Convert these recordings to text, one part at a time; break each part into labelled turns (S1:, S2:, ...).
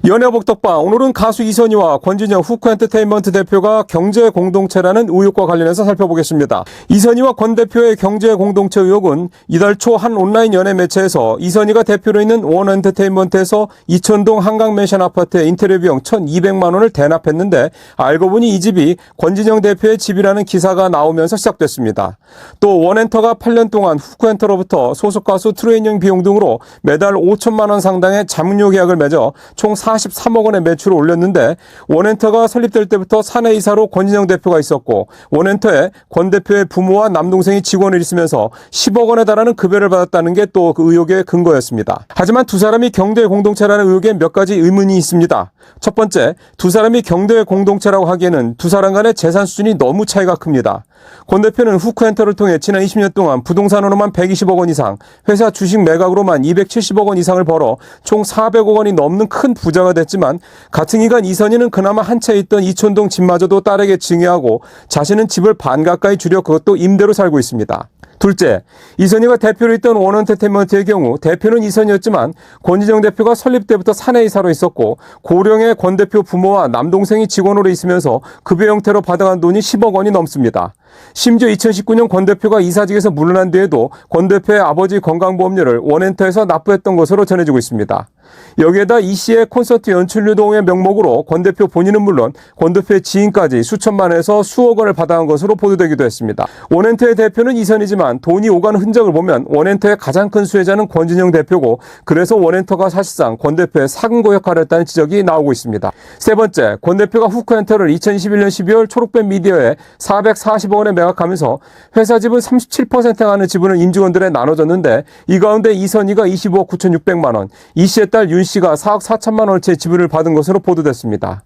S1: 연애복덕방, 오늘은 가수 이선희와 권진영 후크엔터테인먼트 대표가 경제 공동체라는 의혹과 관련해서 살펴보겠습니다. 이선희와 권 대표의 경제 공동체 의혹은 이달 초 한 온라인 연예 매체에서 이선희가 대표로 있는 원엔터테인먼트에서 이천동 한강맨션 아파트의 인테리어 비용 1,200만 원을 대납했는데 알고 보니 이 집이 권진영 대표의 집이라는 기사가 나오면서 시작됐습니다. 또 원엔터가 8년 동안 후크엔터로부터 소속 가수 트레이닝 비용 등으로 매달 5천만 원 상당의 자문료 계약을 맺어 총 43억 원의 매출을 올렸는데 원엔터가 설립될 때부터 사내이사로 권진영 대표가 있었고 원엔터에 권 대표의 부모와 남동생이 직원을 있으면서 10억 원에 달하는 급여를 받았다는 게 또 그 의혹의 근거였습니다. 하지만 두 사람이 경제 공동체라는 의혹에 몇 가지 의문이 있습니다. 첫 번째, 두 사람이 경제 공동체라고 하기에는 두 사람 간의 재산 수준이 너무 차이가 큽니다. 권 대표는 후크엔터를 통해 지난 20년 동안 부동산으로만 120억 원 이상, 회사 주식 매각으로만 270억 원 이상을 벌어 총 400억 원이 넘는 큰 부자가 됐지만 같은 기간 이선희는 그나마 한 채 있던 이천동 집마저도 딸에게 증여하고 자신은 집을 반 가까이 줄여 그것도 임대로 살고 있습니다. 둘째, 이선희가 대표로 있던 원엔터테인먼트의 경우 대표는 이선희였지만 권진영 대표가 설립 때부터 사내이사로 있었고 고령의 권 대표 부모와 남동생이 직원으로 있으면서 급여 형태로 받아간 돈이 10억 원이 넘습니다. 심지어 2019년 권 대표가 이사직에서 물러난 뒤에도 권 대표의 아버지 건강보험료를 원엔터에서 납부했던 것으로 전해지고 있습니다. 여기에다 이 씨의 콘서트 연출료 등의 명목으로 권 대표 본인은 물론 권 대표의 지인까지 수천만에서 수억 원을 받아간 것으로 보도되기도 했습니다. 원엔터의 대표는 이선이지만 돈이 오가는 흔적을 보면 원엔터의 가장 큰 수혜자는 권진영 대표고 그래서 원엔터가 사실상 권 대표의 사근고 역할을 했다는 지적이 나오고 있습니다. 세 번째, 권 대표가 후크엔터를 2021년 12월 초록뱀 미디어에 440억 원에 매각하면서 회사 지분 37%에 가는 지분을 임직원들에 나눠줬는데 이 가운데 이선희가 25억 9,600만 원, 이 씨의 딸 윤 씨가 4억 4천만 원어치의 지분을 받은 것으로 보도됐습니다.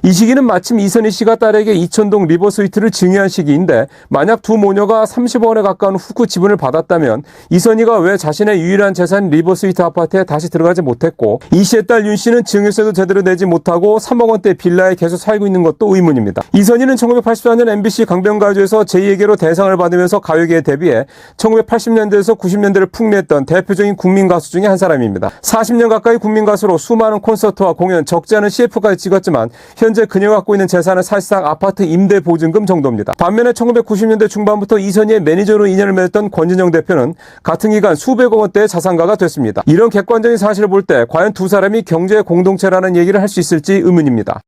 S1: 이 시기는 마침 이선희 씨가 딸에게 이천동 리버스위트를 증여한 시기인데 만약 두 모녀가 30억 원에 가까운 후크 지분을 받았다면 이선희가 왜 자신의 유일한 재산 리버스위트 아파트에 다시 들어가지 못했고 이 씨의 딸 윤 씨는 증여세도 제대로 내지 못하고 3억 원대 빌라에 계속 살고 있는 것도 의문입니다. 이선희는 1984년 MBC 강변가요제에서 제2계로 대상을 받으면서 가요계에 데뷔해 1980년대에서 90년대를 풍미했던 대표적인 국민가수 중에 한 사람입니다. 40년 가까이 국민가수로 수많은 콘서트와 공연, 적지 않은 CF까지 찍었지만 현재 그녀가 갖고 있는 재산은 사실상 아파트 임대 보증금 정도입니다. 반면에 1990년대 중반부터 이선희의 매니저로 인연을 맺었던 권진영 대표는 같은 기간 수백억 원대의 자산가가 됐습니다. 이런 객관적인 사실을 볼 때 과연 두 사람이 경제 공동체라는 얘기를 할 수 있을지 의문입니다.